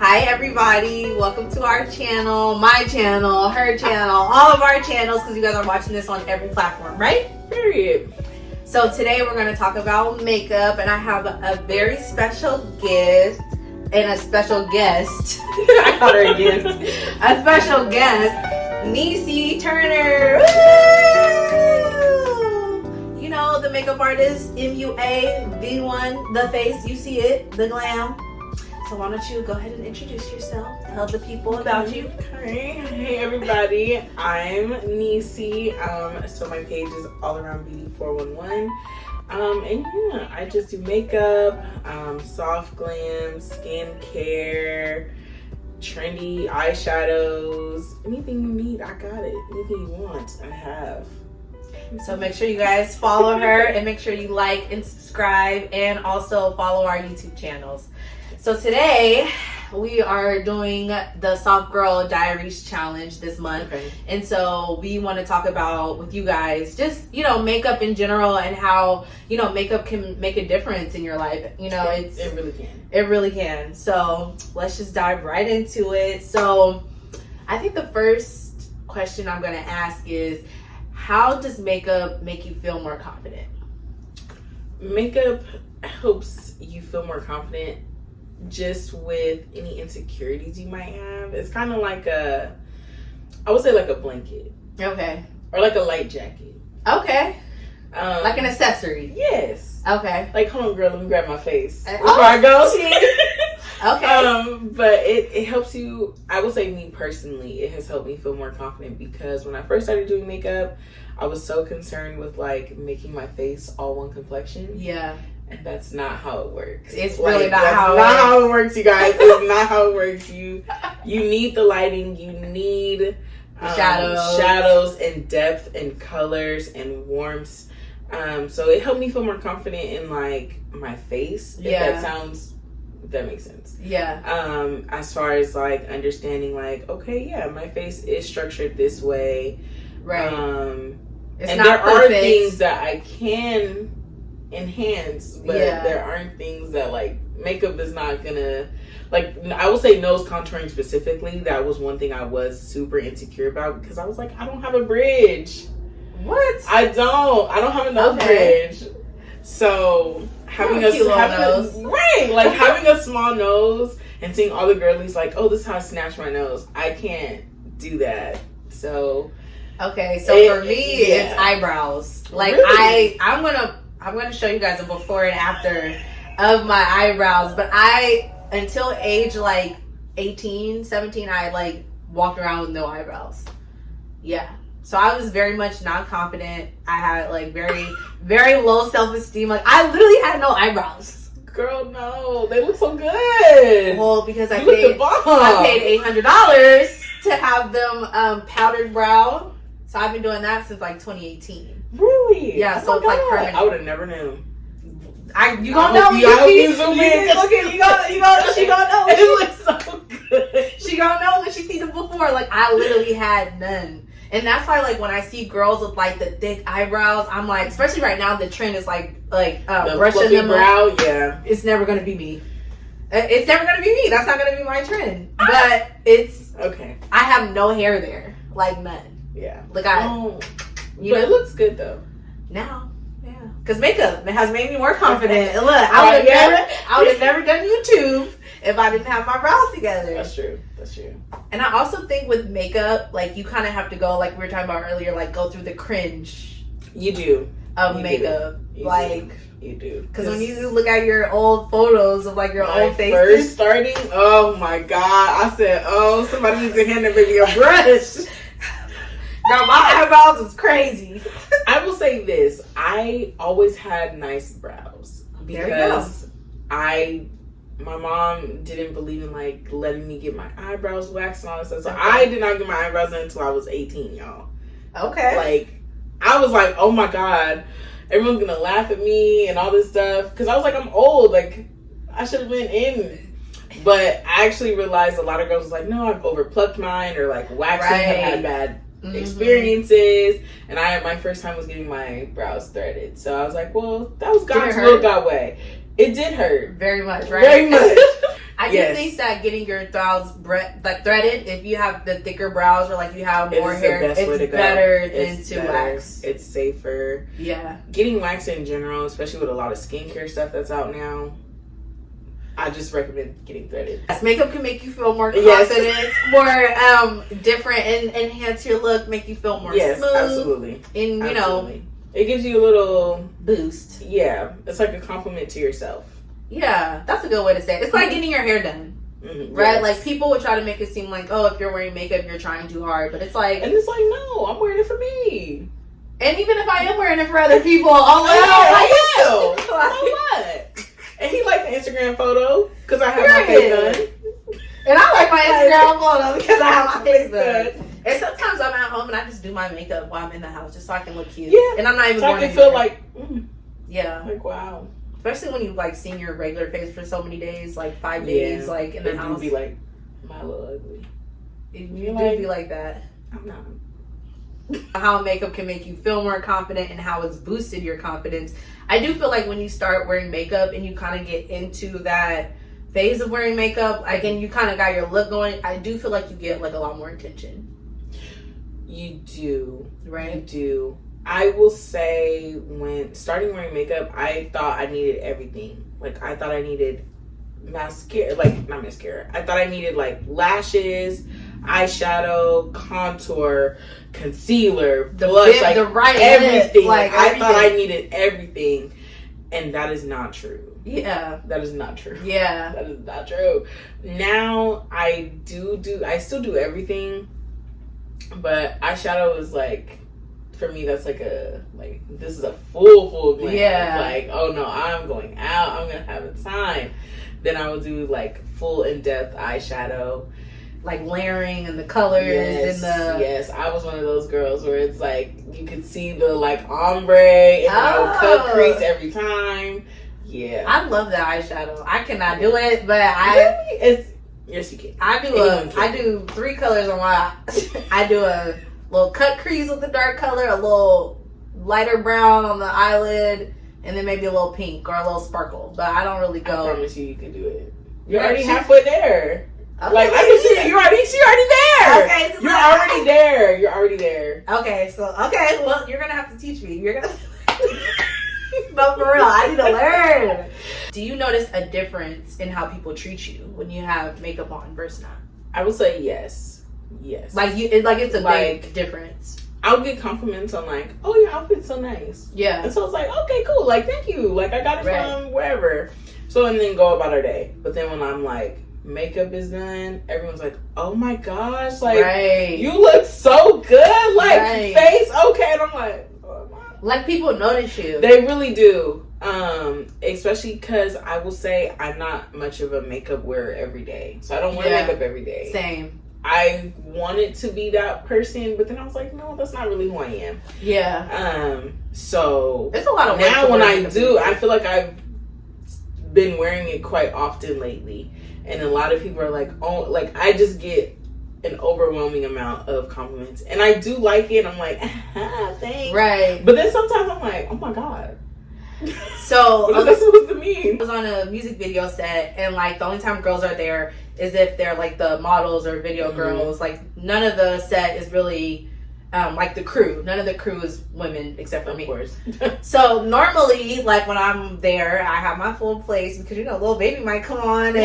Hi everybody, welcome to our channel, my channel, her channel, all of our channels, because you guys are watching this on every platform, right? Period. So today we're going to talk about makeup, and I have a very special gift and a special guest. I called her a gift. A special guest, Nisey Turner. Woo! You know, the makeup artist, MUA, V1, the face, you see it, the glam. So why don't you go ahead and introduce yourself, tell the people about you. Okay. Hey everybody, I'm Nisey. So my page is all around beauty 411. And yeah, I just do makeup, soft glam, skincare, trendy eyeshadows, anything you need, I got it. Anything you want, I have. So make sure you guys follow her and make sure you like and subscribe and also follow our YouTube channels. So today we are doing the Soft Girl Diaries Challenge this month. Okay. And so we want to talk about with you guys just, you know, makeup in general and how, you know, makeup can make a difference in your life. You know, it really can. It really can. So let's just dive right into it. So I think the first question I'm going to ask is, how does makeup make you feel more confident? Makeup helps you feel more confident just with any insecurities you might have. It's kind of like I would say like a blanket. Okay. Or like a light jacket. Okay. Like an accessory. Yes. Okay. Like, hold on, girl, let me grab my face before I go. Okay. But it helps you. I would say, me personally, it has helped me feel more confident because when I first started doing makeup, I was so concerned with like making my face all one complexion. Yeah. And that's not how it works. It's like, really not how it works, you guys. It's not how it works. You need the lighting. You need shadows and depth and colors and warmth. So it helped me feel more confident in like my face. If that makes sense. Yeah. As far as like understanding, like, okay, yeah, my face is structured this way. Right. It's and not there perfect. are things that I can enhance, but there aren't things that like makeup is not gonna, like, I would say nose contouring specifically. That was one thing I was super insecure about because I was like, I don't have a bridge. What? I don't have a nose bridge. So having a small nose and seeing all the girlies like, oh, this is how I snatch my nose. I can't do that. So okay, so for me, it's eyebrows. Like, really? I'm gonna show you guys a before and after of my eyebrows. But until age like 18, 17, I like walked around with no eyebrows. Yeah. So I was very much not confident. I had like very, very low self-esteem. Like, I literally had no eyebrows. Girl, no, they look so good. Well, because I paid $800 to have them powdered brown. So I've been doing that since like 2018. Really? Yeah. So it's like permanent. I would have never known. You gonna know when you see. Look at she gonna know. It looks so good. She gonna know when she see them before. Like, I literally had none. And that's why, like, when I see girls with like the thick eyebrows, I'm like, especially right now, the trend is like the brushing them brow. up. Yeah, it's never gonna be me. It's never gonna be me. That's not gonna be my trend. But it's okay. I have no hair there, like none. Yeah, like it looks good though. Now, yeah, because makeup has made me more confident. And look, I would have never done YouTube if I didn't have my brows together. That's true. And I also think with makeup, like, you kind of have to go, like we were talking about earlier, like, go through the cringe. You do. Of makeup. You do. Because when you look at your old photos of, like, your old faces. First starting, oh my God. I said, oh, somebody needs to hand that baby a brush. Girl, my eyebrows was crazy. I will say this. I always had nice brows. Because my mom didn't believe in like letting me get my eyebrows waxed and all that stuff. So I did not get my eyebrows done until I was 18, y'all. Okay. Like, I was like, oh my God, everyone's gonna laugh at me and all this stuff. Because I was like, I'm old. Like, I should have been in. But I actually realized a lot of girls was like, no, I've overplucked mine, or like waxing, have had bad experiences. And my first time was getting my brows threaded. So I was like, well, that was God's will, God way. It did hurt. Very much, right? Very much. I do think that getting your brows like threaded, if you have the thicker brows or like you have more hair, it's better than to wax. It's safer. Yeah. Getting wax in general, especially with a lot of skincare stuff that's out now, I just recommend getting threaded. Yes, makeup can make you feel more confident, more different, and enhance your look, make you feel more smooth. Absolutely. And you know, it gives you a little boost. Yeah, it's like a compliment to yourself. Yeah, that's a good way to say it. It's like getting your hair done, right? Yes. Like people would try to make it seem like, oh, if you're wearing makeup, you're trying too hard, but it's like, no, I'm wearing it for me. And even if I am wearing it for other people, so what? And he liked the Instagram photo because I have my face done. And I like my Instagram photo because I have my face done. And sometimes I'm at home and I just do my makeup while I'm in the house just so I can look cute. Yeah. And I'm not even so I can feel like, yeah. Like, wow. Especially when you like seen your regular face for so many days, like 5 days, like in the house. You be like, am I a little ugly? You do be like that. I'm not. How makeup can make you feel more confident and how it's boosted your confidence. I do feel like when you start wearing makeup and you kind of get into that phase of wearing makeup, like, and you kind of got your look going, I do feel like you get like a lot more attention. You do. Right? You do. I will say when starting wearing makeup, I thought I needed everything. Like, I thought I needed mascara, like, not mascara. I thought I needed like lashes, eyeshadow, contour, concealer, blush, like everything. Like I thought I needed everything, and that is not true. Yeah, that is not true. Yeah, that is not true. Now I still do everything, but eyeshadow is like, for me, that's like this is a full glam. Yeah, like, oh no, I'm going out, I'm gonna have a time. Then I will do like full in-depth eyeshadow, like layering and the colors and the. Yes, I was one of those girls where it's like you could see the like ombre and I would cut crease every time. Yeah, I love the eyeshadow. I cannot do it, but yes you can. I do 3 colors on my. I do a little cut crease with the dark color, a little lighter brown on the eyelid, and then maybe a little pink or a little sparkle. But I don't really go. I promise you can do it. You're already halfway there. Okay, like I can see you're already there. Okay, so you're already there. You're already there. Okay, well, you're gonna have to teach me. You're gonna. But for real, I need to learn. Do you notice a difference in how people treat you when you have makeup on versus not? I would say yes. Like it's a big difference. I'll get compliments on like, oh, your outfit's so nice. Yeah. And so it's like, okay, cool. Like, thank you. Like, I got it from wherever. So, and then go about our day. But then when I'm like, makeup is done, everyone's like, oh my gosh, like, you look so good. Like, face okay. And I'm like, oh my. Like, people notice you. They really do. Especially because I will say I'm not much of a makeup wearer every day. So I don't wear makeup every day. Same. I wanted to be that person, but then I was like, no, that's not really who I am. Yeah. So it's a lot of now when I do, I feel like I've been wearing it quite often lately, and a lot of people are like, oh, like I just get an overwhelming amount of compliments, and I do like it. I'm like, thanks. Right. But then sometimes I'm like, oh my god. So what is that supposed to mean? I was on a music video set, and like the only time girls are there is if they're like the models or video girls. Like none of the set is really like the crew. None of the crew is women except for me. Of course. So normally, like when I'm there, I have my full place because little baby might come on and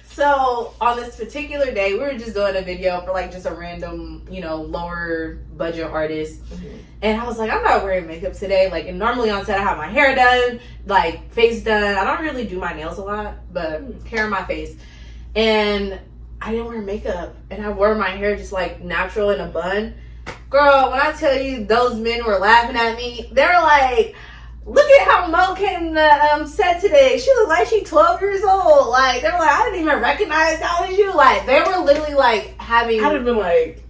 So on this particular day, we were just doing a video for like just a random, lower budget artist. Mm-hmm. And I was like, I'm not wearing makeup today. Like, and normally on set I have my hair done, like face done. I don't really do my nails a lot, but hair and my face. And I didn't wear makeup. And I wore my hair just like natural in a bun. Girl, when I tell you those men were laughing at me, they were like, look at how Mo came to set today. She looked like she 12 years old. Like, they were like, I didn't even recognize that was you. Like, they were literally like having. I'd have been like,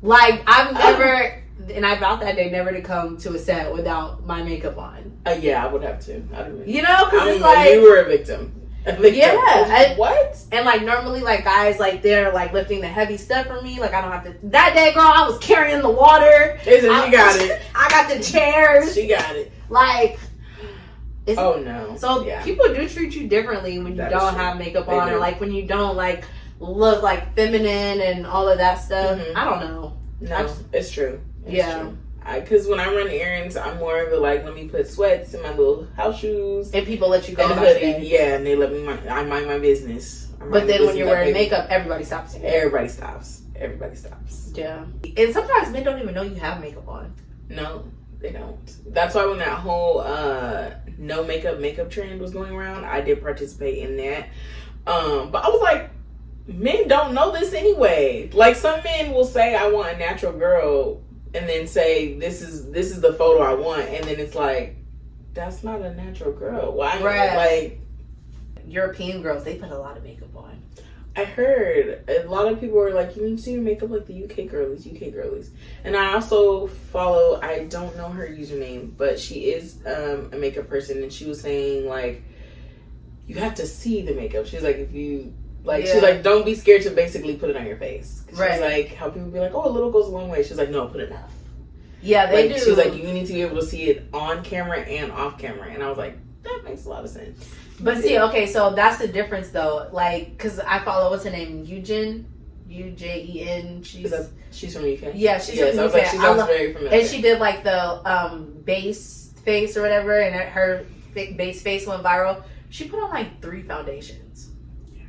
I've never, and I vowed that day never to come to a set without my makeup on. Yeah, I would have to. Because it's like. You were a victim. Yeah. What? And like normally like guys like they're like lifting the heavy stuff for me. Like I don't have to. That day, girl, I was carrying the water. She got it. I got the chairs. She got it. Like, Oh no. So people do treat you differently when you don't have makeup on, or like when you don't like look like feminine and all of that stuff. I don't know. No, it's true. It's true. Because when I run errands, I'm more of a like, let me put sweats in my little house shoes, and people let you go. And hoodie, yeah, and they let me. I mind my business. But then when you're wearing makeup, everybody stops you. Everybody stops. Everybody stops. Yeah, and sometimes men don't even know you have makeup on. No, they don't. That's why when that whole no makeup trend was going around, I did participate in that. But I was like, men don't know this anyway. Like, some men will say, I want a natural girl, and then say, this is the photo I want, and then it's like, that's not a natural girl. Why? Right. Like, European girls, they put a lot of makeup on. I heard a lot of people are like, you need to do your makeup like the UK girlies. And I also follow, I don't know her username, but she is a makeup person, and she was saying, like, you have to see the makeup. She's like, if you, like, she's like, don't be scared to basically put it on your face. She's like, how people be like, oh, a little goes a long way. She's like, no, put enough. Yeah, they do. She's like, you need to be able to see it on camera and off camera. And I was like, that makes a lot of sense. But see, okay, so that's the difference though. Like, because I follow, what's her name? Eugen? Ujen. She's from the UK? Yeah, she's from the UK. I was like, she sounds very familiar. And she did like the base face or whatever, and her base face went viral. She put on like 3 foundations. Yeah.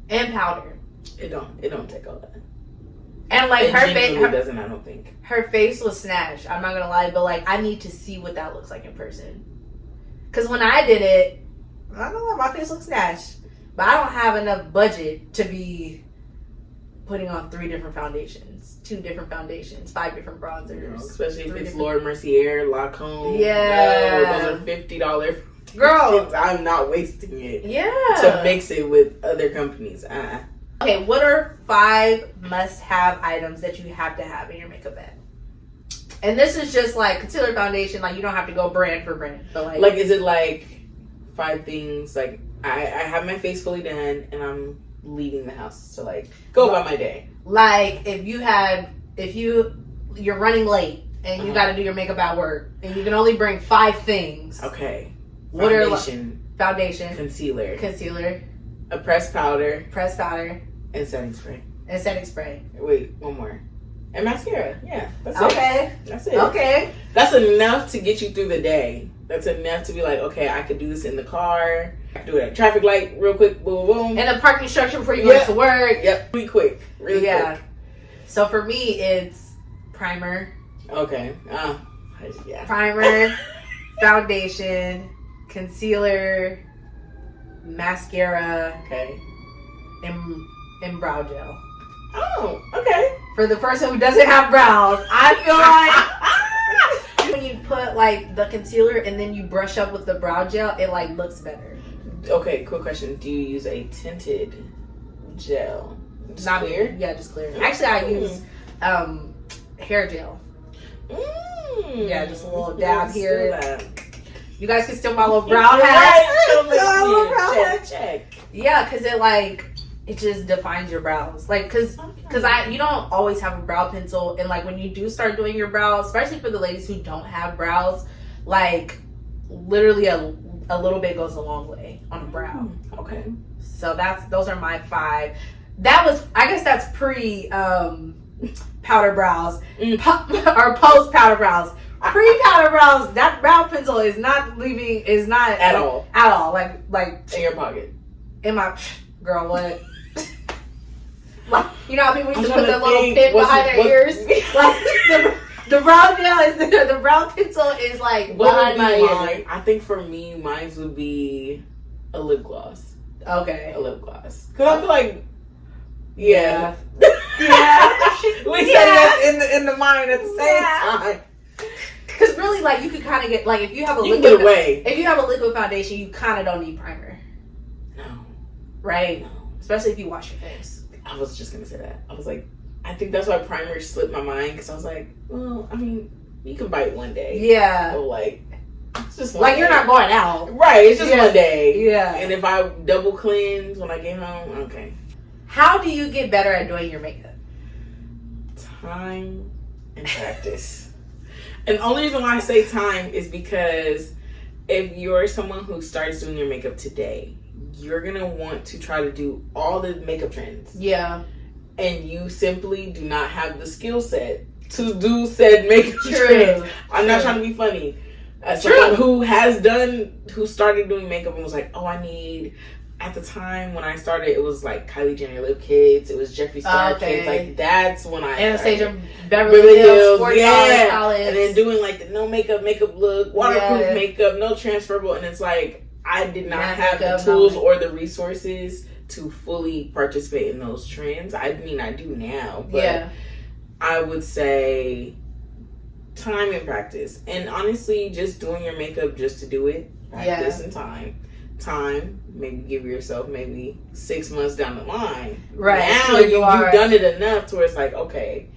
And powder. It don't take all that. And like her face doesn't, I don't think. Her face was snatched. I'm not gonna lie, but like I need to see what that looks like in person. Cause when I did it, I don't know, my face looks snatched. But I don't have enough budget to be putting on 3 different foundations, 2 different foundations, 5 different bronzers. Especially if it's Laura Mercier, Lancôme. Yeah. Those are $50. Girl, I'm not wasting it. Yeah. To mix it with other companies. Okay, what are 5 must-have items that you have to have in your makeup bag? And this is just like concealer, foundation. Like, you don't have to go brand for brand. But like, is it like 5 things? Like, I have my face fully done, and I'm leaving the house to like go about my day. Like, if you're running late and you got to do your makeup at work, and you can only bring 5 things. Okay. Foundation, concealer, a pressed powder, and setting spray. Wait, one more. And mascara. Yeah, that's it. That's it. Okay. That's enough to get you through the day. That's enough to be like, okay, I could do this in the car. I could do it at a traffic light real quick. Boom, boom. And a parking instruction before you go to work. Yep. Really quick. Quick. So for me, it's primer. Okay. Yeah. Primer, foundation, concealer, mascara. Okay. And brow gel. Oh, okay. For the person who doesn't have brows, I feel like when you put like the concealer and then you brush up with the brow gel, it like looks better. Okay, quick question. Do you use a tinted gel? Not clear? Yeah, just clear. Actually, I use hair gel. Yeah, just a little dab here. You guys can still follow brow hat. Check. Yeah, because it just defines your brows. Like, because you don't always have a brow pencil, and like when you do start doing your brows, especially for the ladies who don't have brows, like literally a little bit goes a long way on a brow. Okay. So those are my 5. I guess that's pre powder brows or post powder brows. Pre powder brows, that brow pencil is not at all. Like in your pocket. In my girl, what? Like, you know how people used to put that little pin behind their ears? Like the brow gel is there. The brow pencil is like behind my ear. I think for me, mine would be a lip gloss. Okay. A lip gloss. Because I feel like, yeah. We said that in the mind at the same time. Because really, like, you could kind of get, like, if you have a liquid foundation, you kind of don't need primer. No. Right? No. Especially if you wash your face. I was just going to say that. I was like, I think that's why primer slipped my mind, because I was like, well, I mean, you can bite one day. Yeah. So, like, it's just one like, day. you're not going out. Right. It's just one day. Yeah. And if I double cleanse when I get home, okay. How do you get better at doing your makeup? Time and practice. And the only reason why I say time is because if you're someone who starts doing your makeup today, you're gonna want to try to do all the makeup trends. Yeah. And you simply do not have the skill set to do said makeup trends. I'm not trying to be funny. As someone who started doing makeup and was like, oh, I need, at the time when I started, it was like Kylie Jenner lip kits, it was Jeffree Star kits, like that's when I Anastasia Beverly Hills, $40 palettes. And then doing like the no makeup look, waterproof makeup, no transferable, and it's like I did not have the tools or the resources to fully participate in those trends. I mean, I do now, but I would say time and practice. And honestly, just doing your makeup just to do it, practice and time, maybe give yourself maybe 6 months down the line. Right. Now you've done it enough to where it's like, okay,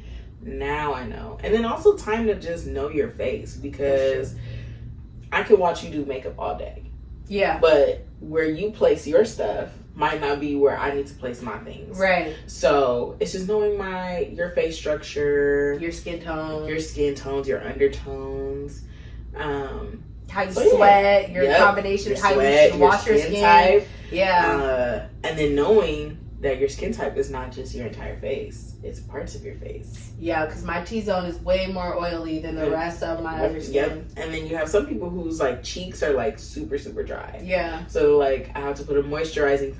now I know. And then also time to just know your face, because I could watch you do makeup all day. Yeah. But where you place your stuff might not be where I need to place my things. Right. So it's just knowing your face structure, your skin tones, your undertones, how you sweat, your combinations, how you should wash your skin type. Yeah. And then knowing that your skin type is not just your entire face, it's parts of your face. Yeah, because my T-zone is way more oily than the rest of my other skin. Yep. And then you have some people whose like cheeks are like super, super dry. Yeah. So like I have to put a moisturizing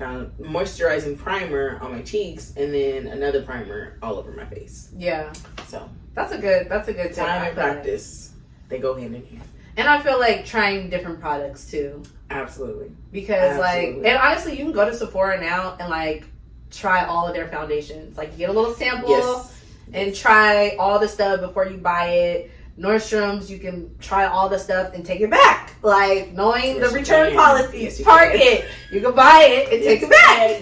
primer on my cheeks and then another primer all over my face. Yeah. So that's a good tip. Time and practice. They go hand in hand. And I feel like trying different products too. Absolutely. Because like, and honestly, you can go to Sephora now and like try all of their foundations. Like, get a little sample and try all the stuff before you buy it. Nordstrom's, you can try all the stuff and take it back. Like, knowing the return policies. Target, you can buy it and take it back.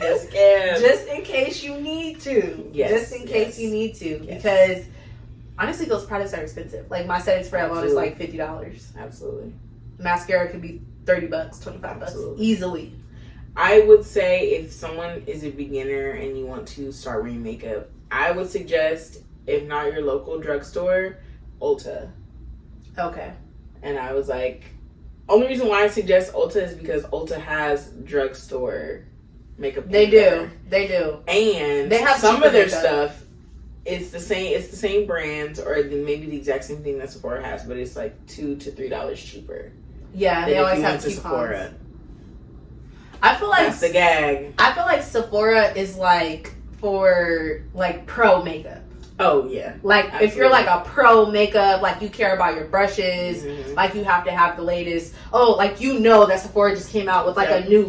Just in case you need to. Just in case you need to. Because honestly, those products are expensive. Like, my setting spray alone is like $50. Absolutely. Mascara could be $30, $25 easily. I would say if someone is a beginner and you want to start wearing makeup, I would suggest, if not your local drugstore, Ulta. Okay. And I was like, only reason why I suggest Ulta is because Ulta has drugstore makeup. They do. And they have some of their stuff. It's the same brand, or maybe the exact same thing that Sephora has, but it's like $2 to $3 cheaper. Yeah, they always have coupons. Sephora. I feel like that's the gag. I feel like Sephora is like for like pro makeup. Oh yeah. Like absolutely. If you're like a pro makeup, like you care about your brushes, like you have to have the latest. Oh, like you know that Sephora just came out with like a new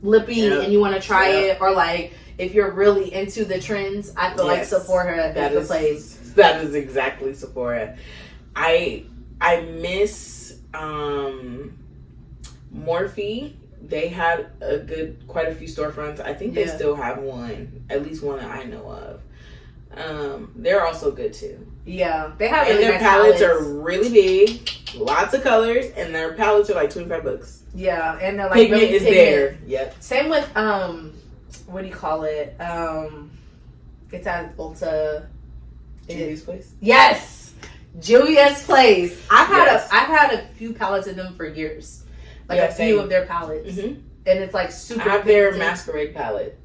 lippy and you want to try it, or like if you're really into the trends, I feel like Sephora is the place. That is exactly Sephora. I miss Morphe. They had quite a few storefronts. I think they still have one, at least one that I know of. They're also good too. Yeah, they have really nice palettes. Are really big, lots of colors, and their palettes are like $25. Yeah, and they're like pigment really is there. Yep. Same with what do you call it? It's at Ulta. Julia's Place. Yes, Julia's Place. I've had a few palettes in them for years. Like a few of their palettes. And it's like super. I have their Masquerade palette.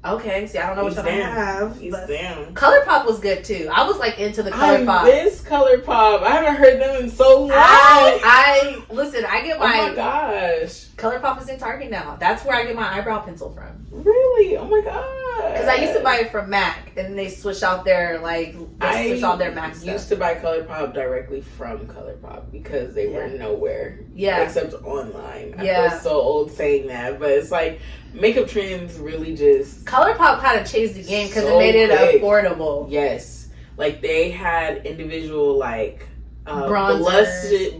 Okay, see, I don't know which one I have. ColourPop was good too. I was like into the ColourPop. I miss ColourPop. I haven't heard them in so long. I listen. I get my. Oh my gosh. ColourPop is in Target now. That's where I get my eyebrow pencil from. Really? Oh my god. Because I used to buy it from MAC, and then they switched out their MAC stuff. I used to buy ColourPop directly from ColourPop because they were nowhere. Yeah. Except online. I feel so old saying that, but it's like makeup trends really just. ColourPop kind of changed the game because it made it affordable. Yes. Like they had individual like blushes,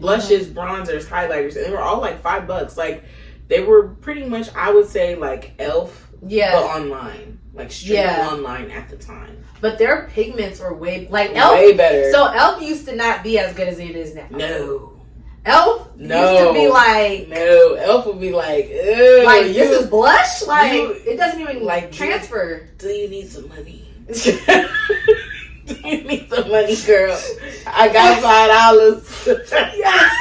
bronzers, highlighters, and they were all like $5. Like they were pretty much, I would say, like Elf, but online, like strictly online at the time. But their pigments were way better. So Elf used to not be as good as it is now. No. Elf used to be like Elf would be like, ew, like this is blush. Like it doesn't even like transfer. Do you need some money? Do you need some money, girl? I got $5. Yes.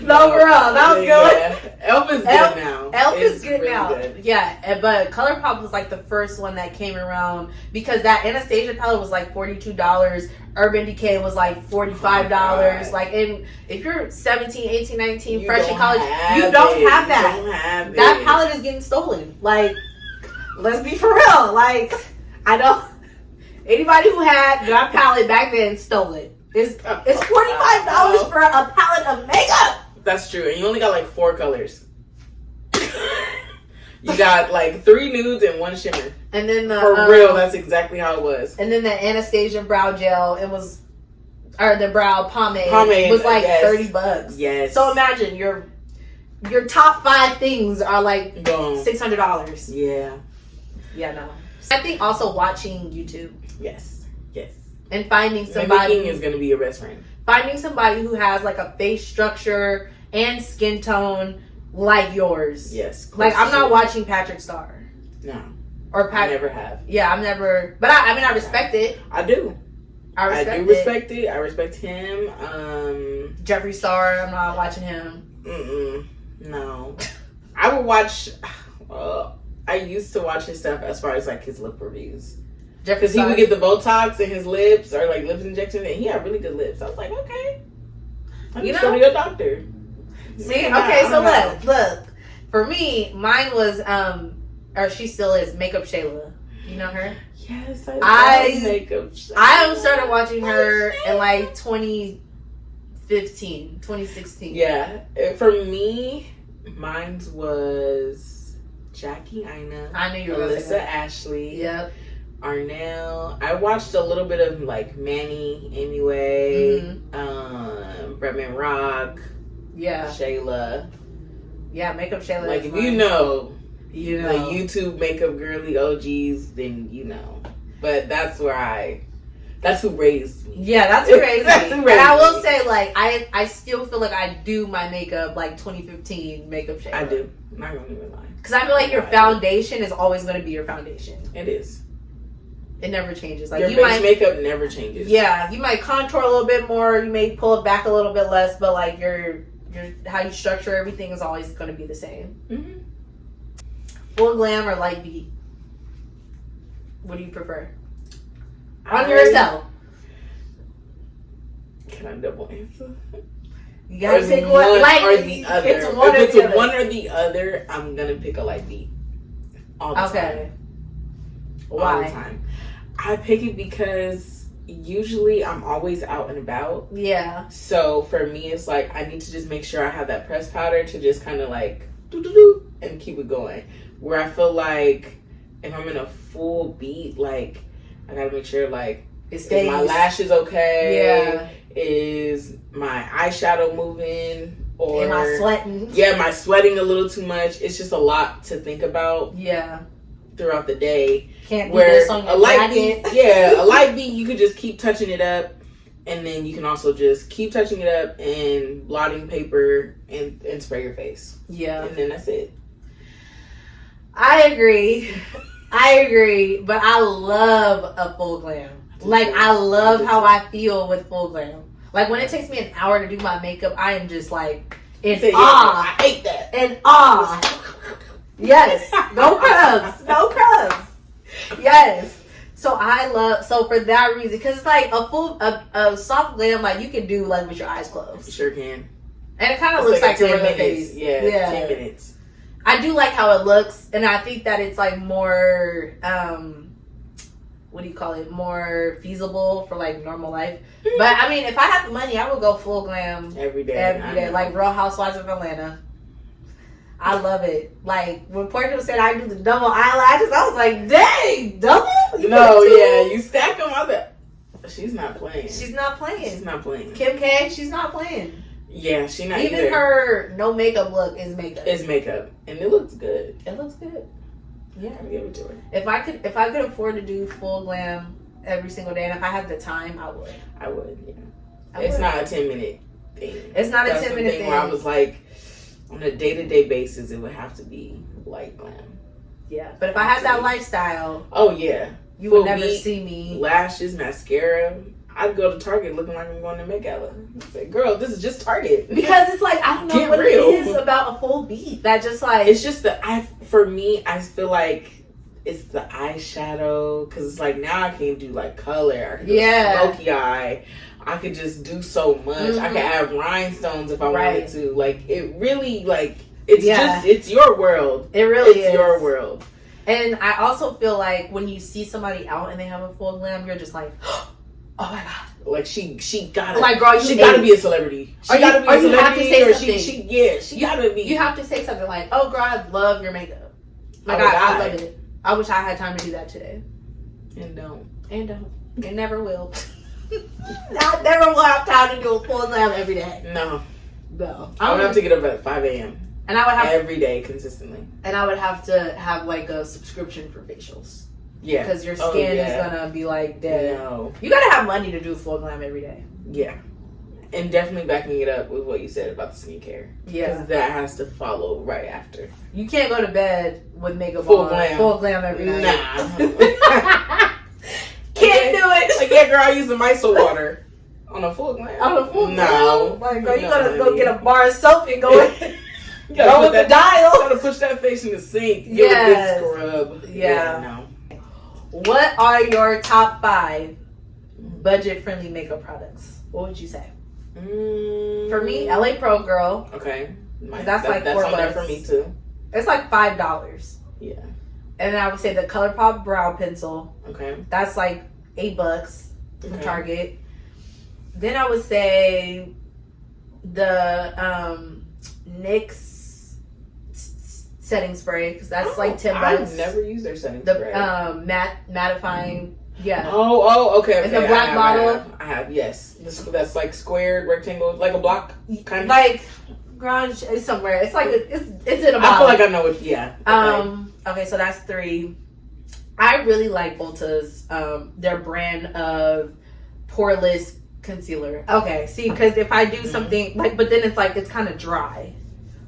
No, for real. That was good. Yeah. Elf is good now. Elf is It's good really now. good. Yeah, but ColourPop was like the first one that came around because that Anastasia palette was like $42. Urban Decay was like $45. God. Like, and if you're 17, 18, 19, You fresh in don't college, have you don't it. have that. You don't have That it. palette is getting stolen. Like, let's be for real. Like, I don't. Anybody who had that palette back then stole it. It's $45 for a palette of makeup. That's true. And you only got like 4 colors. You got like 3 nudes and 1 shimmer. And then the For real, that's exactly how it was. And then the Anastasia brow gel, or the brow pomade, was like yes. $30. Yes. So imagine your top 5 things are like Boom. $600. Yeah. Yeah, no. I think also watching YouTube. Yes. Yes. And finding somebody Mimicking is gonna be your best friend. Finding somebody who has like a face structure and skin tone like yours. Yes. Like, I'm not watching Patrick Starr. No. Or I never have. Yeah, I've never. But I mean, I respect it. I do. I respect it. I respect him. Jeffree Star, I'm not watching him. No. I would watch. I used to watch his stuff as far as like his lip reviews. Because he would get the Botox in his lips or like lip injections, and he had really good lips. I was like, okay. You know, go to your doctor. See, okay, so look. For me, mine was or she still is, Makeup Shayla. You know her? Yes, I Makeup Shayla. I started watching her in like 2015, 2016. Yeah, for me, mine was Jackie Aina. I knew you were going to say Alyssa that. Ashley. Yep. Arnell. I watched a little bit of like Manny anyway. Bretman Rock. Yeah. Shayla. Yeah, Makeup Shayla. Like, if you know the YouTube makeup girly OGs, then you know. But that's who raised me. Yeah, that's who raised me. That's who raised And I will me. say, like, I still feel like I do my makeup like 2015 Makeup Shayla. I do. I'm not gonna even lie. Because I feel like your foundation is always going to be your foundation. It is. It never changes. Like, Your base makeup never changes. Yeah, you might contour a little bit more. You may pull it back a little bit less, but like your how you structure everything is always going to be the same. Mm-hmm. Full glam or light beat? What do you prefer? On yourself. Can I double answer? You gotta pick one. Like, or the other. It's one if it's or the one other. or the other, I'm gonna pick a light beat. All the time. Why? All the time. I pick it because usually I'm always out and about. Yeah. So for me, it's like I need to just make sure I have that pressed powder to just kind of like do and keep it going. Where I feel like if I'm in a full beat, like I gotta make sure like is my lashes okay? Yeah. Is my eyeshadow moving? Or am I sweating? Yeah, am I sweating a little too much? It's just a lot to think about. Yeah. Throughout the day. Can't do where this on your a light jacket. beat, yeah, a light beat, you could just keep touching it up, and then you can also just keep touching it up and blotting paper and spray your face. Yeah, and then that's it. I agree, but I love a full glam. Like, I love how I feel with full glam. Like, when it takes me an hour to do my makeup, I am just like in awe. I hate that. In awe. Yes. No crumbs. No crumbs. Yes. So for that reason, because it's like a soft glam, like you can do like with your eyes closed. You sure can. And it kind of looks like 10 your minutes. face. Yeah, 10 minutes. I do like how it looks, and I think that it's like more, what do you call it? More feasible for like normal life. But I mean, if I have the money, I would go full glam every day. Every day, like Real Housewives of Atlanta. I love it. Like when Portia said I do the double eyelashes, I was like, dang, double? You stack them. I bet she's not playing. She's not playing. She's not playing. Kim K, she's not playing. Yeah, she's not. Even either. her no makeup look is makeup. It's makeup, and it looks good. It looks good. Yeah, I'll give it to her. If I could afford to do full glam every single day, and if I had the time, I would. I would. Yeah. It's not a 10-minute thing. It's not a 10-minute thing. Where I was like, on a day-to-day basis, it would have to be light glam. Yeah, but if I had that lifestyle, oh yeah, you would never see me. Lashes, mascara. I'd go to Target looking like I'm going to Met Gala. I say, girl, this is just Target. Because it's like, I don't know Get what real. it is about a full beat that just like... It's just for me, I feel like it's the eyeshadow. Because it's like, now I can do like color. I can do smoky eye. I could just do so much. I could add rhinestones if I wanted to. Like, it really, like, it's just, it's your world. It really is. It's your world. And I also feel like when you see somebody out and they have a full glam, you're just like, oh my God. Like, she gotta, like, girl, she gotta be a celebrity. She gotta be a celebrity. You have to say something. She gotta be. You have to say something like, oh, girl, I love your makeup. Like, I love it. I wish I had time to do that today. And don't. And never will. I never will have time to do a full glam every day. No. I would have to get up at 5 a.m. And I would have every day consistently. And I would have to have like a subscription for facials. Yeah. Because your skin is gonna be like dead. No. You gotta have money to do full glam every day. Yeah. And definitely backing it up with what you said about the skincare. Yeah. Because that has to follow right after. You can't go to bed with makeup full on. Glam. Full glam every night. Nah. Can't do it. Like, yeah, girl, I use the micellar water. On a full glam? On a full glam? No. Like, girl, you gotta go get a bar of soap and go in. Go with the dial. You gotta push that face in the sink. Give it a good scrub. Yeah. No. What are your top 5 budget-friendly makeup products? What would you say? For me, LA Pro Girl. Okay. That's like that's $4. On there for me too. It's like $5. Yeah. And then I would say the ColourPop Brow Pencil. Okay. That's like $8 from Target. Then I would say the NYX setting spray, because that's like $10. I've never used their setting spray. Mattifying. Yeah. Oh, okay. In the black bottle. I have, yes. That's like squared rectangle, like a block kind of. Like, garage is somewhere. It's like it's in a bottle. I feel like I know it. Yeah. Okay, so that's 3. I really like Ulta's their brand of poreless concealer. Okay, see, because if I do something like, but then it's like it's kind of dry.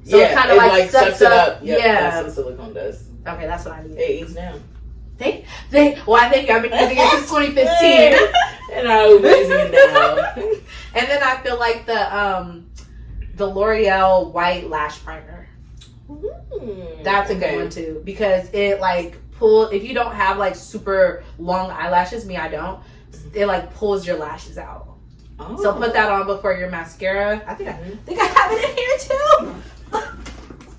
So it kind of like sucks it up. Yep, yeah, that's what silicone does. Okay, that's what I need. It eats down. I think I've been using it since 2015, and I'm using it now. And then I feel like the L'Oreal white lash primer. That's a good one too, because it like if you don't have like super long eyelashes, I don't. It like pulls your lashes out. Oh. So put that on before your mascara. I think I have it in here too.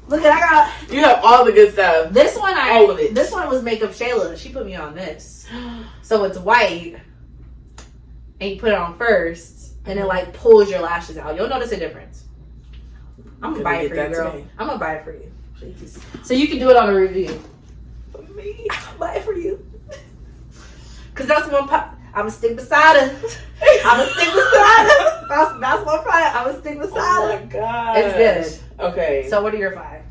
Look at You have all the good stuff. This one all of it. This one was Makeup Shayla. She put me on this. So it's white, and you put it on first, and it like pulls your lashes out. You'll notice a difference. I'm gonna buy it for you, girl. Today. I'm gonna buy it for you, please. So you can do it on a review. For me, I'll buy it for you. Cause that's one. I'm gonna stick beside her. That's one product. I'm gonna stick beside her. Oh my god, it's good. Okay. So what are your 5?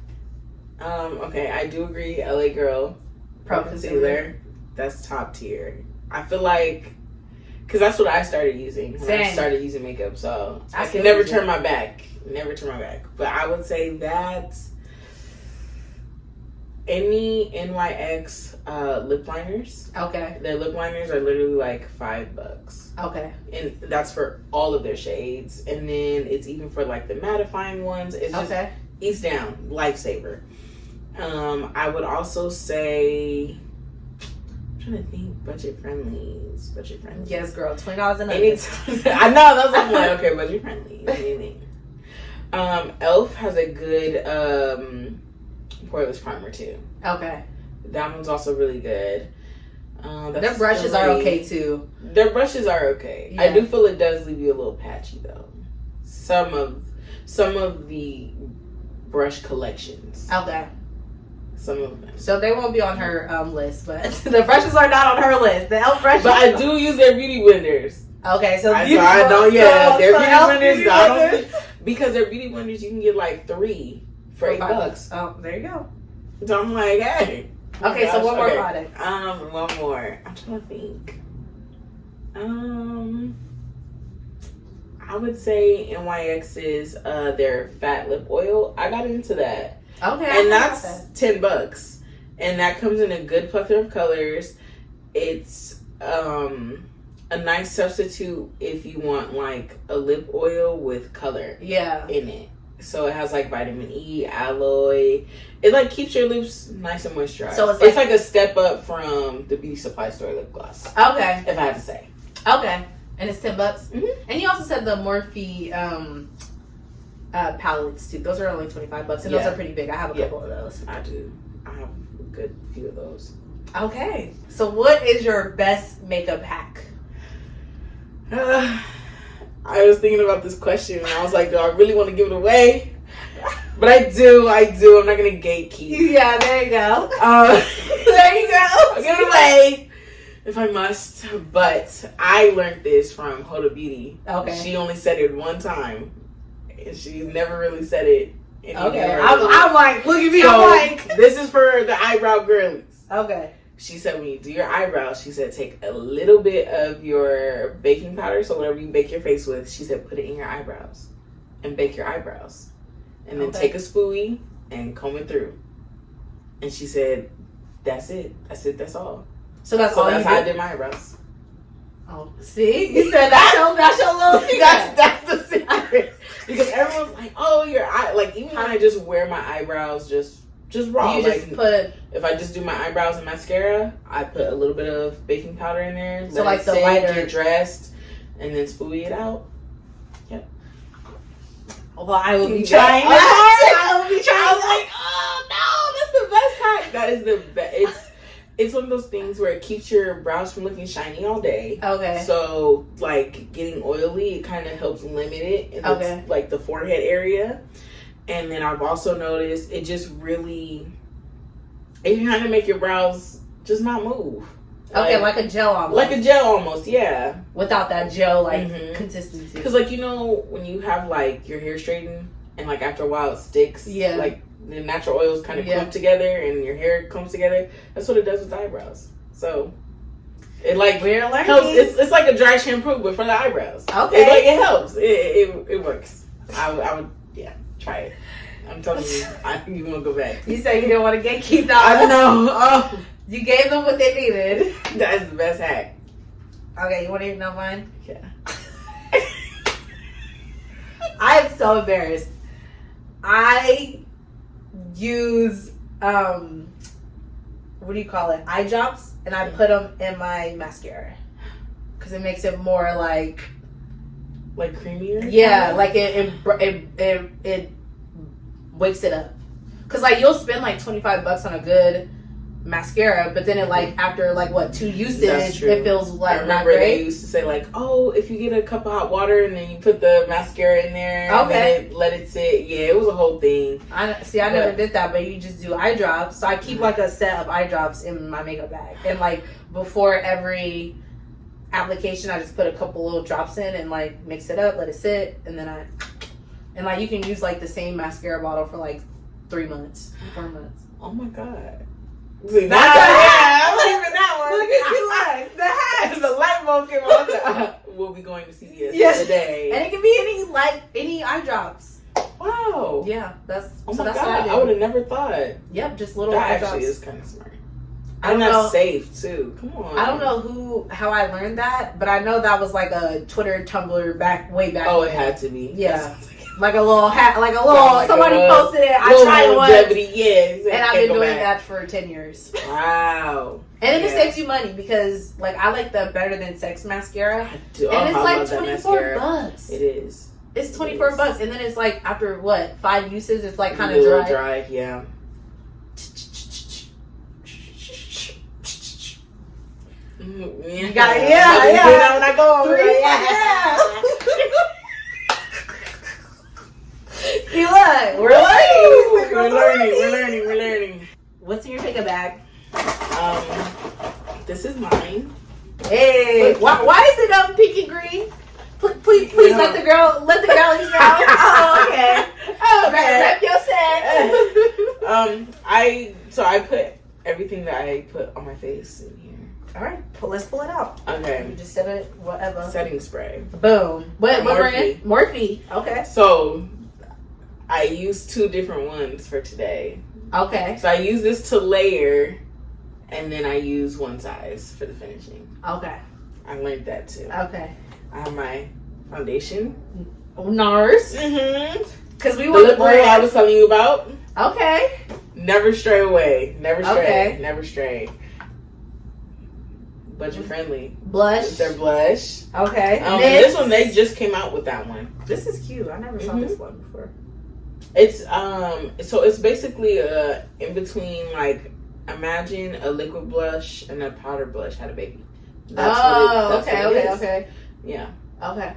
Okay, I do agree. LA Girl Pro Concealer. That's top tier. I feel like, because that's what I started using when I started using makeup. So I can never turn my back. But I would say that any NYX lip liners. Okay. Their lip liners are literally like $5. Okay. And that's for all of their shades. And then it's even for like the mattifying ones. It's just eats down. Lifesaver. I would also say, I'm trying to think, budget friendly. Yes, girl. $20 an I know, that's what I'm like, okay, budget friendly. Anything. Elf has a good poreless primer too. Okay. That one's also really good. Their brushes are okay too. Their brushes are okay. Yeah. I do feel it does leave you a little patchy though. Some of the brush collections. Okay. Some of them. So they won't be on her list, but the brushes are not on her list. The Elf brushes. But I do use their beauty blenders. Okay, so I don't. Yeah, their beauty blenders. Because their beauty blenders, you can get like 3 for $8. Oh, there you go. So I'm like, hey. Okay, so one more product. One more. I'm trying to think. I would say NYX's their fat lip oil. I got into that. Okay. And that's $10. And that comes in a good plethora of colors. It's a nice substitute if you want like a lip oil with color in it. So it has like vitamin E, aloe. It like keeps your lips nice and moisturized. So it's like a step up from the beauty supply store lip gloss. Okay. If I had to say. Okay. And it's $10. Mm-hmm. And you also said the Morphe palettes too. Those are only $25, and those are pretty big. I have a couple of those. I do. I have a good few of those. Okay. So what is your best makeup hack? I was thinking about this question and I was like, do I really want to give it away? But I do. I'm not going to gatekeep. Yeah, there you go. There you go. I'll give it away if I must. But I learned this from Hoda Beauty. Okay. She only said it one time. And she never really said it. Okay. I'm like, look at me. So, I'm like. This is for the eyebrow girlies. Okay. She said when you do your eyebrows, she said take a little bit of your baking powder, so whatever you bake your face with, she said put it in your eyebrows and bake your eyebrows. And then take a spoolie and comb it through. And she said, that's it. That's all. So that's all. That's how I did my eyebrows. Oh, see? You said that's your little secret. That's the secret. Because everyone's like, oh, your eye. Like, even when I just wear my eyebrows just raw. You just put. If I just do my eyebrows and mascara, I put a little bit of baking powder in there. So like the lighter. Get dressed, and then spoolie it out. Yep. Well, I will be trying that. I will be trying. I was like, oh no, that's the best hack. That is the best. It's one of those things where it keeps your brows from looking shiny all day. Okay. So like getting oily, it kind of helps limit it in like the forehead area. And then I've also noticed it just really, it can kind of make your brows just not move. Okay, like a gel almost. Like a gel almost, yeah. Without that gel, like, consistency. Because, like, you know, when you have, like, your hair straightened and, like, after a while it sticks. Yeah. Like, the natural oils kind of clump together and your hair comes together. That's what it does with eyebrows. So, it, like, helps. It's like a dry shampoo, but for the eyebrows. Okay. It helps. It works. I would, try it. I'm telling you, you won't go back. You said you didn't want to gatekeep that. I know. Oh. You gave them what they needed. That is the best hack. Okay, you want to know mine? Yeah. I'm so embarrassed. I use what do you call it? Eye drops, and I put them in my mascara because it makes it more like creamier. Yeah, like it wakes it up. Cause like you'll spend like $25 on a good mascara, but then it like after like what 2 uses, it feels like not great. They used to say like, oh, if you get a cup of hot water and then you put the mascara in there, and then let it sit. Yeah, it was a whole thing. I never did that, but you just do eye drops. So I keep like a set of eye drops in my makeup bag, and like before every application, I just put a couple little drops in and like mix it up, let it sit, and then like you can use like the same mascara bottle for like 3 months, 4 months. Oh my god. See, that's I believe in that one. Look at you like the hat. The light bulb came on. We'll be going to CVS today. And it can be any eye drops. Wow. Yeah, that's that's what I did. I would have never thought. Yep, just little eye drops. That actually is kind of smart. And that's safe too. Come on. I don't know how I learned that, but I know that was like a Twitter, Tumblr way back. Oh, it had to be. Yeah. Like a little hat, somebody posted it. I tried one. Yeah, and I've been doing that for 10 years. Wow. And it saves you money because, like, I like the Better Than Sex mascara. I do. And it's like $24. It is. It's $24, and then it's like after 5 uses, it's like kind of dry. Dry, yeah. You got it, yeah. When I go over there, See, look, we're learning. What's in your makeup bag? This is mine. Hey, why is it pinky green? Please let the girl know. Oh, okay. Rep your set. I put everything that I put on my face in here. All right, let's pull it out. Okay. You just set it, whatever. Setting spray. Boom. What brand? Morphe. Okay. So, I used 2 different ones for today. Okay. So I use this to layer, and then I use one size for the finishing. Okay. I learned that too. Okay. I have my foundation. NARS. Mm-hmm. Because we The want lip oil I was telling you about. Okay. Never stray away. Never stray. Okay. Never stray. Budget friendly. Blush. It's their blush. Okay. This one, they just came out with that one. This is cute. I never saw this one before. It's so it's basically in between, like, imagine a liquid blush and a powder blush had a baby. That's what it is. Okay. Yeah. Okay.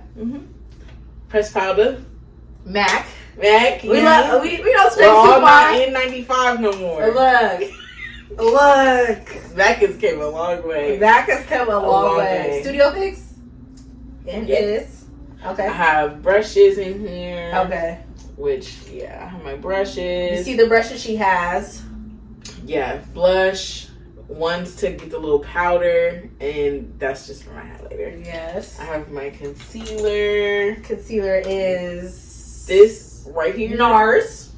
Pressed powder. MAC. We don't stray We're all too not far. N95 no more. Look. Mac has came a long way. MAC has come a long way. way. Studio Fix. Yes. Okay. I have brushes in here. Okay. Which, I have my brushes. You see the brushes she has. Yeah, blush. One's to get the little powder, and that's just for my highlighter. Yes. I have my concealer. Concealer is This right here NARS.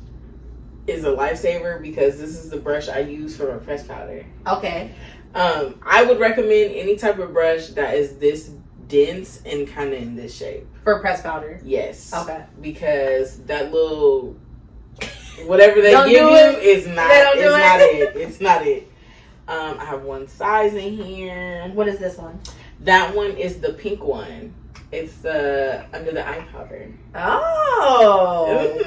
is a lifesaver because this is the brush I use for my pressed powder. Okay. I would recommend any type of brush that is this dense and kind of in this shape. For pressed powder. Yes. Okay. Because that little whatever they Don't give do you it. is not. They don't do it's it. not it. It's not it. I have one size in here. What is this one? That one is the pink one. It's the under the eye powder. Oh.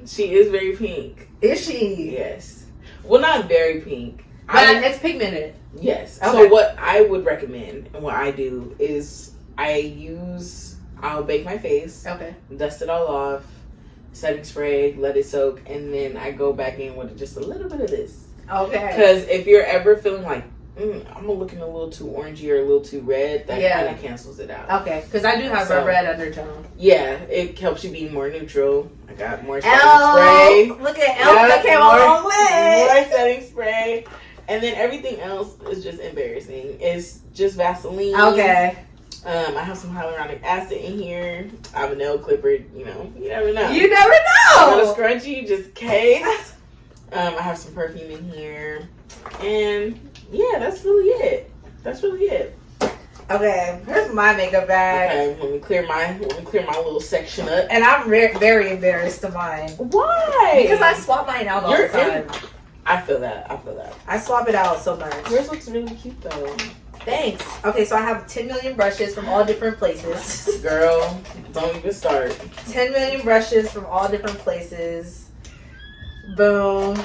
She is very pink. Is she? Yes. Well, not very pink. But it's pigmented. Yes. Okay. So what I would recommend and what I do is I'll bake my face, Okay. dust it all off, setting spray, let it soak, and then I go back in with just a little bit of this. Okay. Because if you're ever feeling like, I'm looking a little too orangey or a little too red, that kind of cancels it out. Okay. Because I do have a red undertone. Yeah, it helps you be more neutral. I got more setting spray. spray. Look at Elf. That came a long way. More setting spray. And then everything else is just embarrassing. It's just Vaseline. Okay. I have some hyaluronic acid in here. I have a nail clipper. You never know. You never I got a know. scrunchie just in case. I have some perfume in here. And yeah, that's really it. Okay. Here's my makeup bag. Okay, let me clear my little section up. And I'm very embarrassed of mine. Why? Because I swap mine out all the time. I feel that. I swap it out so much. Yours looks really cute though. Thanks. Okay, so I have 10 million brushes from all different places. Girl, don't even start. 10 million brushes from all different places. Boom.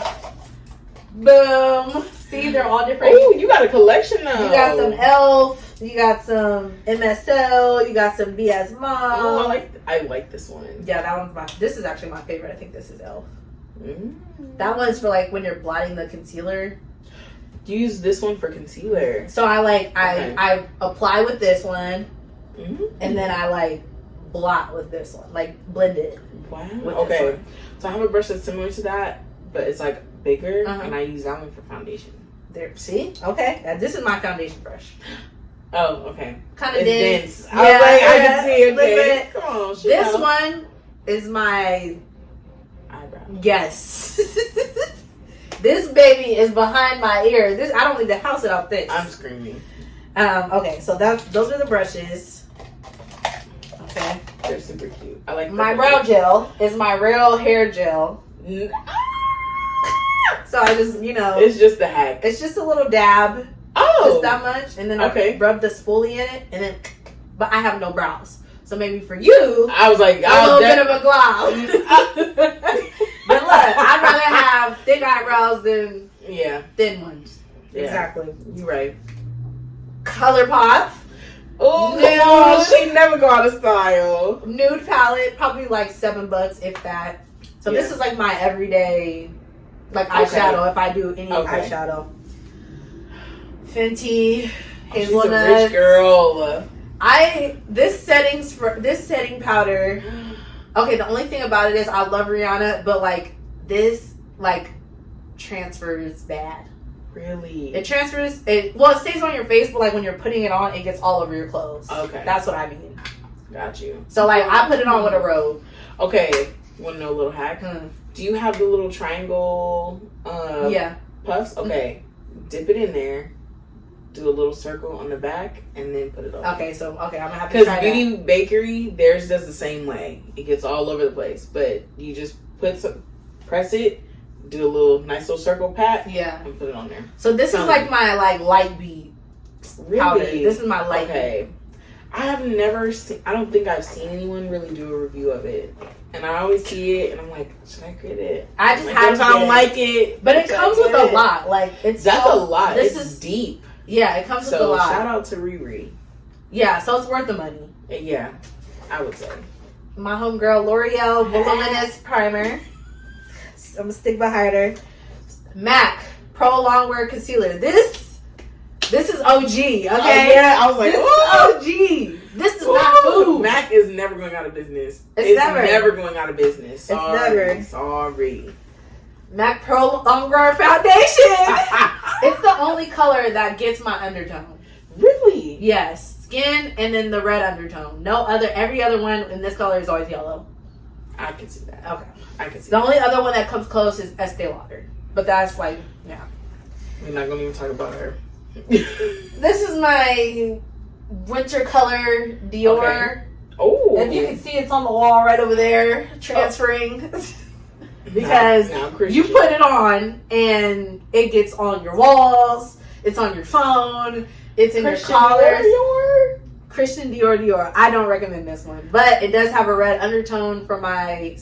Boom. See, they're all different. Oh, you got a collection now. You got some Elf. You got some MSO. You got some BS Mom. Oh, I like this one. Yeah, that one's this is actually my favorite. I think this is Elf. Mm. That one's for like when you're blotting the concealer. Use this one for concealer. So I apply with this one, and then I blot with this one, blend it. Wow. With Okay. So I have a brush that's similar to that, but it's bigger, and I use that one for foundation. There, see? Okay, and this is my foundation brush. Oh, okay. Kind of dense. Yeah, I can see. Okay. Come on. This one is my eyebrow. Yes. This baby is behind my ear. I don't leave the house without this. I'm screaming. Okay, so those are the brushes. Okay. They're super cute. I like my brow gel is my real hair gel. So I just, it's just the hack. It's just a little dab. Oh, just that much, and then I rub the spoolie in it, and then. But I have no brows, so maybe for you, I was like, a little bit of a gloss. But look, I'd rather have thick eyebrows than thin ones. Yeah. Exactly. You're right. ColourPop. Oh, she never go out of style. Nude palette, probably $7, if that. So this is my everyday, eyeshadow. If I do any eyeshadow. Fenty, hazelnut. She's a rich girl. This setting powder. Okay, the only thing about it is I love Rihanna, but this transfers bad. Really? It transfers. It stays on your face, but when you're putting it on, it gets all over your clothes. Okay, that's what I mean. Got you. So I put it on with a robe. Okay, want to know a little hack? Do you have the little triangle? Puffs. Okay, dip it in there. do a little circle on the back, and then put it on. Okay, I'm gonna have to Because try Beauty that. Bakery, theirs does the same way. It gets all over the place, but you just press it, do a nice little circle pat, Yeah. and put it on there. So this is like my light bead powder. Really? This is my light bead. I have never seen. I don't think I've seen anyone really do a review of it, and I always see it, and I'm like, should I get it? I just Like, have if to I don't get like it, But it should I comes with get a it? lot. Like it's That's a lot. This It's is deep. Yeah, it comes with a So lot. shout out to Riri. Yeah, so it's worth the money. Yeah, I would say. My homegirl L'Oreal Voluminous Primer. I'm gonna stick behind her. MAC Pro Longwear Concealer. This is OG. Okay. Oh, yeah, I was like, this ooh. is OG. This is Ooh, not food. Mac is never going out of business. It's never. never going out of business. Sorry. never. Sorry. MAC Pro Longwear Foundation. It's the only color that gets my undertone. Really? Yes, skin and then the red undertone. Every other one in this color is always yellow. I can see that. Okay. I can see The that. only other one that comes close is Estee Lauder. But that's like, yeah. We're not going to even talk about her. This is my winter color Dior. Okay. Oh. And you can see it's on the wall right over there, transferring. Because Now Christian. you put it on and it gets on your walls, it's on your phone, it's in Christian your collars. Dior? Christian Dior. I don't recommend this one, but it does have a red undertone for my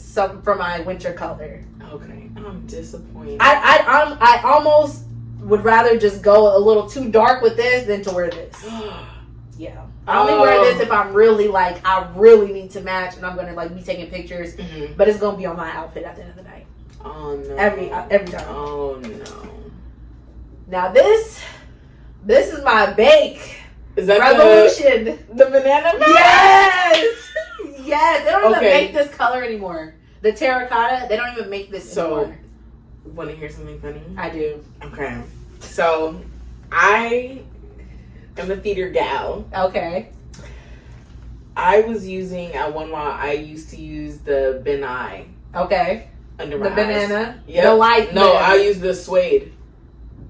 winter color. Okay, I'm disappointed. I almost would rather just go a little too dark with this than to wear this. Yeah, I only wear this if I'm really I really need to match and I'm gonna be taking pictures. Mm-hmm. But it's gonna be on my outfit at the end of the night. Oh no! Every time. Oh no! Now this is my bake Is that revolution. the banana? Yes, yes. They don't even Okay. make this color anymore. The terracotta. They don't even make this anymore. Want to hear something funny? I do. Okay, so I am a theater gal. Okay. I was using at one while. I used to use the Ben Eye Okay. under my The eyes. banana. Yep. The light. No, banana. I use the suede.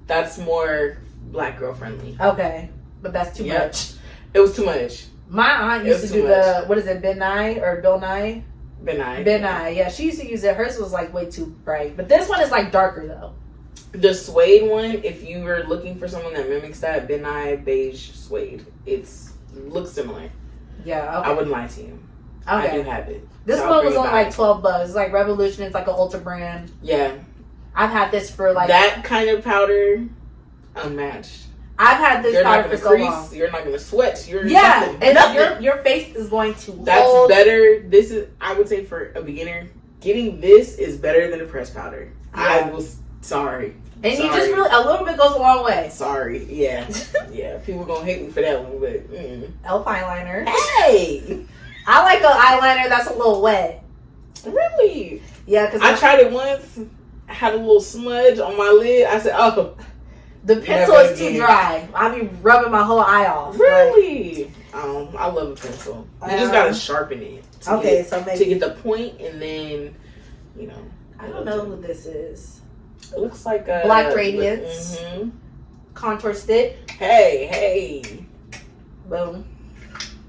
That's more black girl friendly. Okay, but that's too Yep. much. It was too much. My aunt It used was to do too the what is it, Ben Nye or Bill Nye? Ben Eye. Ben Nye. Yeah, she used to use it. Hers was way too bright, but this one is darker though. The suede one, if you were looking for someone that mimics that, Ben Eye beige suede. Looks similar. Yeah. Okay. I wouldn't lie to you. I do Okay. have it. This So I'll one bring was it only back. $12. It's Revolution. It's an ultra brand. Yeah. I've had this for that kind of powder, unmatched. I've had this You're not powder gonna for so crease. long. You're not gonna sweat. You're Yeah, nothing. and Nothing. your face is going to That's hold. better. This is, I would say, for a beginner, getting this is better than a pressed powder. Yeah. I was sorry. And you just Sorry. really a little bit goes a long way. Sorry. Yeah. Yeah. People gonna hate me for that one, but Elf eyeliner. hey, I like an eyeliner that's a little wet. really? Yeah, because I tried it once. Had a little smudge on my lid. I said, "Oh, the pencil Never is too again. dry. I be rubbing my whole eye off. really?" I love a pencil. You just gotta Um, sharpen it. Okay, so To maybe get the point, and then, I don't know who this is. It looks like a Black Radiance. Mhm. Contour stick. Hey, Boom.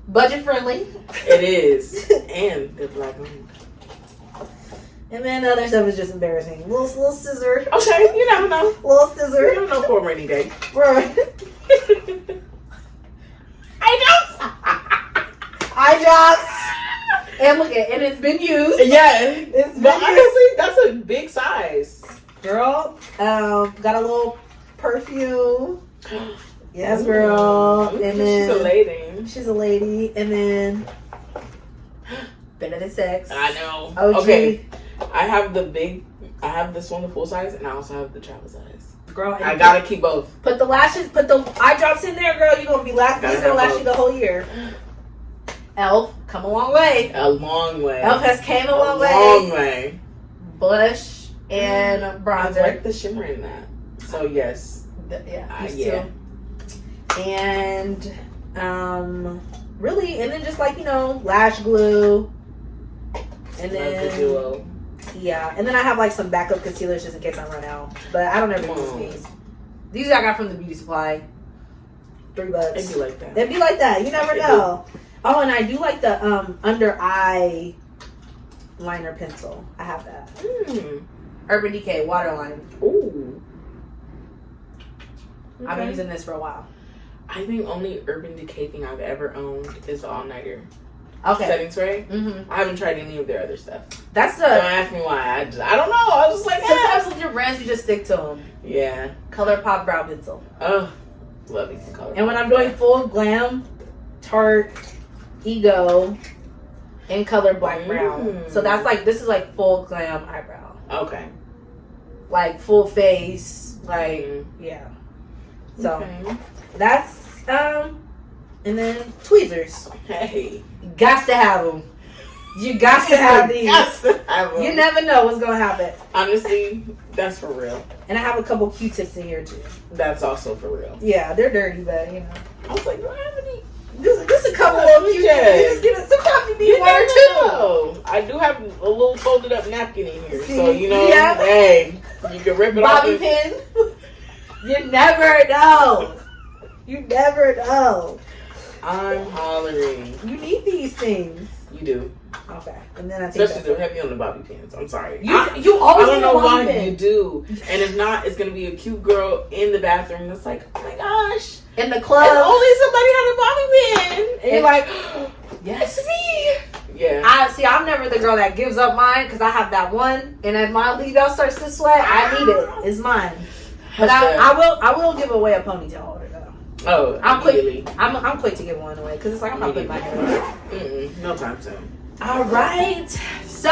Budget friendly. it is, and they're black owned. And then the other stuff is just embarrassing. Little scissor. Okay, you never know. Little You scissor. never know for a rainy day. Right. I Eye drops. And look at and it's been used. Yeah, It's been but used. honestly, that's a big size. Girl, got a little perfume. Yes, girl. And She's then a lady. she's a lady. And then Better Than Sex. I know. OG. Okay, I have this one, the full size, and I also have the travel size. Girl, and I gotta keep both. put the lashes, put the eye drops in there, girl. You're gonna be lasting. Gotta It's gonna have last you the whole year. Elf, come a long way. A long way. Elf has came a long Long way. way. Blush and I bronzer. like the shimmer in that. So yes. Yeah, these Yeah. two. And really, and then just lash glue. And Love the then duo. yeah, and then I have some backup concealers just in case I run out. But I don't ever use these. These I got from the beauty supply. $3. It'd be like that. It'd be like that. You never know. Oh, and I do like the under eye liner pencil. I have that. Urban Decay waterline. Ooh. I've been using this for a while. I think only Urban Decay thing I've ever owned is the All Nighter. Okay. Setting spray. I haven't tried any of their other stuff. That's the. Don't ask me why. I don't know. I was just like, Sometimes with your brands, you just stick to them. Yeah. ColourPop brow pencil. Oh, love me some color. And when I'm doing full glam, Tarte, Ego, in color black brown. So that's like, this is like full glam eyebrow. Okay. Like full face. Like, yeah. So that's and then tweezers. Hey, You got to have them. You got to have these. You never know what's gonna happen. Honestly, that's for real. And I have a couple Q-tips in here too. That's also for real. Yeah, they're dirty, but you know. I was like, do I have any? Just a couple of Q-tips. Just get sometimes you need one or two. I do have a little folded up napkin in here, See? so you know, Yeah. hey, you can rip it off. Bobby pin. You never know. You never know. I'm hollering. You need these things. You do. Okay. And then I think especially they're heavy on the bobby pins. I'm sorry. You always I don't know why pin. you do. And if not, it's gonna be a cute girl in the bathroom that's like, oh my gosh. In the club. And only somebody had a bobby pin. And you're like, yes, it's me. Yeah. I'm never the girl that gives up mine because I have that one, and if my leave out starts to sweat, I need it. It's mine. But I will give away a ponytail holder though. Oh, I'm quick. I'm quick to give one away because it's like I'm not putting my hair on. No time soon. All right. So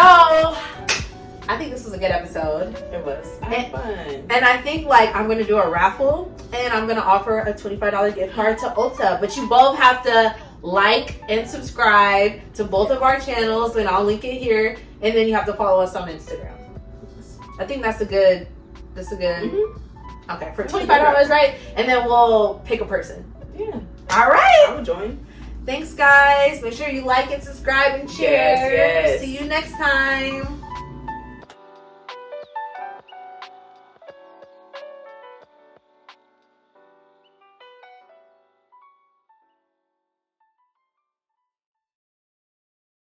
I think this was a good episode. It was. I had fun. And I think like I'm gonna do a raffle, and I'm gonna offer a $25 gift card to Ulta. But you both have to like and subscribe to both of our channels, and I'll link it here. And then you have to follow us on Instagram. I think that's a good. Okay, for $25, right? And then we'll pick a person. Yeah. All right. I will join. Thanks, guys. Make sure you like and subscribe and share. Yes. See you next time.